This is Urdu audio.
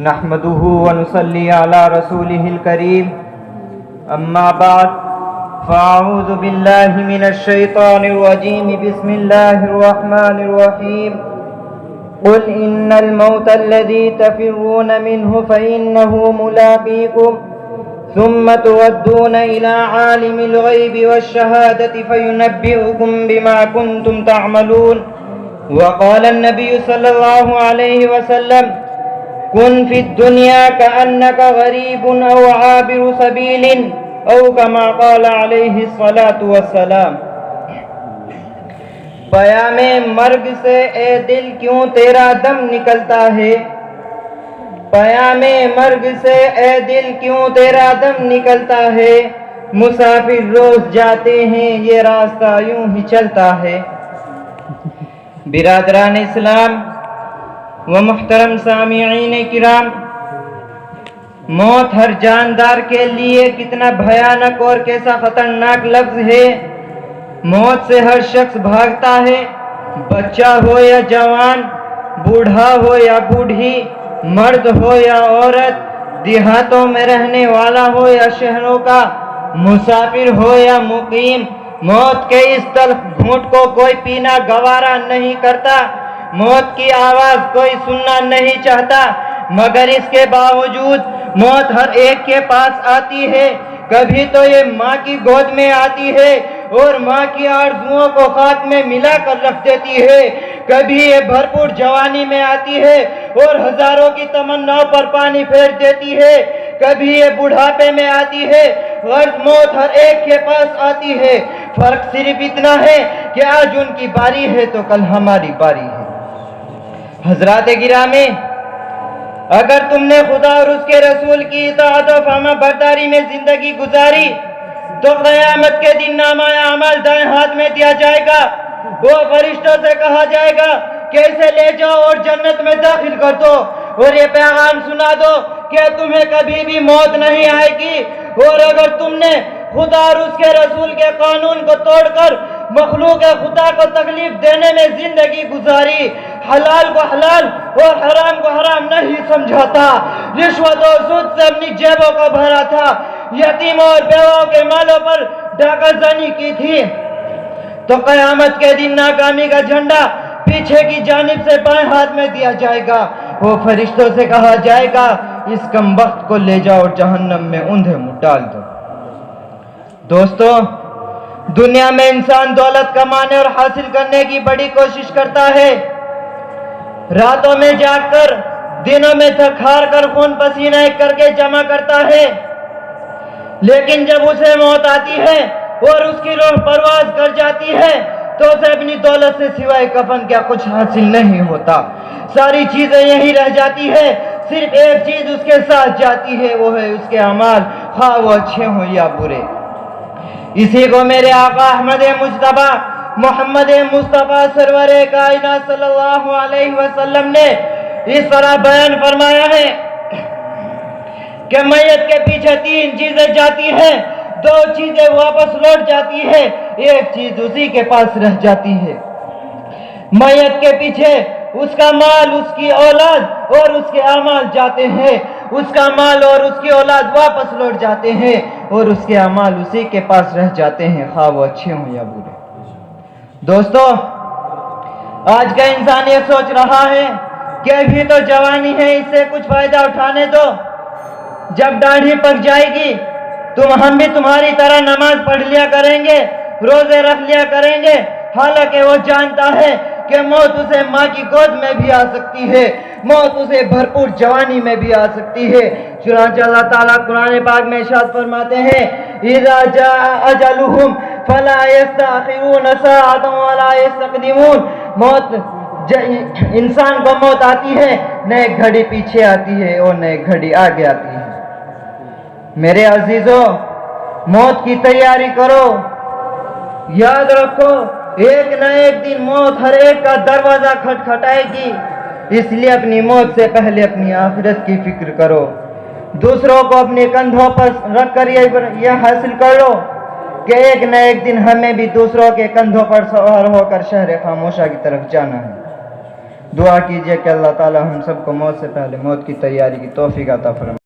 نحمده ونصلي على رسوله الكريم أما بعد فأعوذ بالله من الشيطان الرجيم بسم الله الرحمن الرحيم قل إن الموت الذي تفرون منه فإنه ملاقيكم ثم تردون إلى عالم الغيب والشهادة فينبئكم بما كنتم تعملون. وقال النبي صلى الله عليه وسلم كن في الدنيا كأنك غريب أو عابر سبيل او كما قال علیہ الصلاۃ والسلام. پیام مرگ سے اے دل کیوں تیرا دم نکلتا ہے، پیام مرگ سے اے دل کیوں تیرا دم نکلتا ہے، مسافر روز جاتے ہیں یہ راستہ یوں ہی چلتا ہے. برادران اسلام و محترم سامعین کرام، موت ہر جاندار کے لیے کتنا بھیانک اور کیسا خطرناک لفظ ہے. موت سے ہر شخص بھاگتا ہے، بچہ ہو یا جوان، بوڑھا ہو یا بوڑھی، مرد ہو یا عورت، دیہاتوں میں رہنے والا ہو یا شہروں کا، مسافر ہو یا مقیم، موت کے اس تلخ گھونٹ کو کوئی پینا گوارا نہیں کرتا، موت کی آواز کوئی سننا نہیں چاہتا، مگر اس کے باوجود موت ہر ایک کے پاس آتی ہے. کبھی تو یہ ماں کی گود میں آتی ہے اور ماں کی آرزوؤں کو خاک میں ملا کر رکھ دیتی ہے، کبھی یہ بھرپور جوانی میں آتی ہے اور ہزاروں کی تمناؤں پر پانی پھیر دیتی ہے، کبھی یہ بڑھاپے میں آتی ہے. غرض موت ہر ایک کے پاس آتی ہے، فرق صرف اتنا ہے کہ آج ان کی باری ہے تو کل ہماری باری ہے. حضرات گرامی، اگر تم نے خدا اور اس کے رسول کی اطاعت و فرما برداری میں زندگی گزاری تو قیامت کے دن نامہ اعمال دائیں ہاتھ میں دیا جائے گا. وہ فرشتوں سے کہا جائے گا کہ اسے لے جاؤ اور جنت میں داخل کر دو اور یہ پیغام سنا دو کہ تمہیں کبھی بھی موت نہیں آئے گی. اور اگر تم نے خدا اور اس کے رسول کے قانون کو توڑ کر مخلوق خدا کو تکلیف دینے میں زندگی گزاری، حلال کو حلال اور حرام کو حرام نہیں سمجھاتا، رشوت اور سود سے اپنی جیبوں کو بھرا تھا، یتیموں اور بیواؤں کے مالوں پر ڈاکہ زنی کی تھی، تو قیامت کے دن ناکامی کا جھنڈا پیچھے کی جانب سے بائیں ہاتھ میں دیا جائے گا. وہ فرشتوں سے کہا جائے گا اس کمبخت کو لے جاؤ اور جہنم میں اوندھے منہ ڈال دو. دوستو، دنیا میں انسان دولت کمانے اور حاصل کرنے کی بڑی کوشش کرتا ہے، راتوں میں جاگ کر دنوں میں تھک ہار کر خون پسینہ ایک کر کے جمع کرتا ہے، لیکن جب اسے موت آتی ہے اور اس کی روح پرواز کر جاتی ہے تو اسے اپنی دولت سے سوائے کفن کیا کچھ حاصل نہیں ہوتا. ساری چیزیں یہی رہ جاتی ہے، صرف ایک چیز اس کے ساتھ جاتی ہے، وہ ہے اس کے اعمال، خواہ وہ اچھے ہوں یا برے. اسی کو میرے آقا احمد مجتبی محمد مصطفیٰ سرور کائنات صلی اللہ علیہ وسلم نے اس طرح بیان فرمایا ہے کہ میت کے پیچھے تین چیزیں جاتی ہیں، دو چیزیں واپس لوٹ جاتی ہے، ایک چیز اسی کے پاس رہ جاتی ہے. میت کے پیچھے اس کا مال، اس کی اولاد اور اس کے اعمال جاتے ہیں، اس کا مال اور اس کی اولاد واپس لوٹ جاتے ہیں اور اس کے اعمال اسی کے پاس رہ جاتے ہیں، خواہ وہ اچھے ہوں یا برے. دوستو، آج کا انسان یہ سوچ رہا ہے کہ ابھی تو جوانی ہے، اس سے کچھ فائدہ اٹھانے دو، جب داڑھی پک جائے گی ہم بھی تمہاری طرح نماز پڑھ لیا کریں گے، روزے رکھ لیا کریں گے. حالانکہ وہ جانتا ہے کہ موت اسے ماں کی گود میں بھی آ سکتی ہے، موت اسے بھرپور جوانی میں بھی آ سکتی ہے. چنانچہ اللہ تعالیٰ قرآن پاک میں ارشاد فرماتے ہیں اذا جاء اجلهم فلا يستأخرون ساعة ولا يستقدمون. موت انسان کو موت آتی ہے، نہ ایک گھڑی پیچھے آتی ہے اور نہ ایک گھڑی آگے آتی ہے. میرے عزیزوں، موت کی تیاری کرو، یاد رکھو ایک نہ ایک دن موت ہر ایک کا دروازہ کھٹکھٹائے گی، اس لیے اپنی موت سے پہلے اپنی آخرت کی فکر کرو. دوسروں کو اپنے کندھوں پر رکھ کر یہ حاصل کر لو کہ ایک نہ ایک دن ہمیں بھی دوسروں کے کندھوں پر سوار ہو کر شہر خاموشہ کی طرف جانا ہے. دعا کیجیے کہ اللہ تعالی ہم سب کو موت سے پہلے موت کی تیاری کی توفیق عطا فرمائے.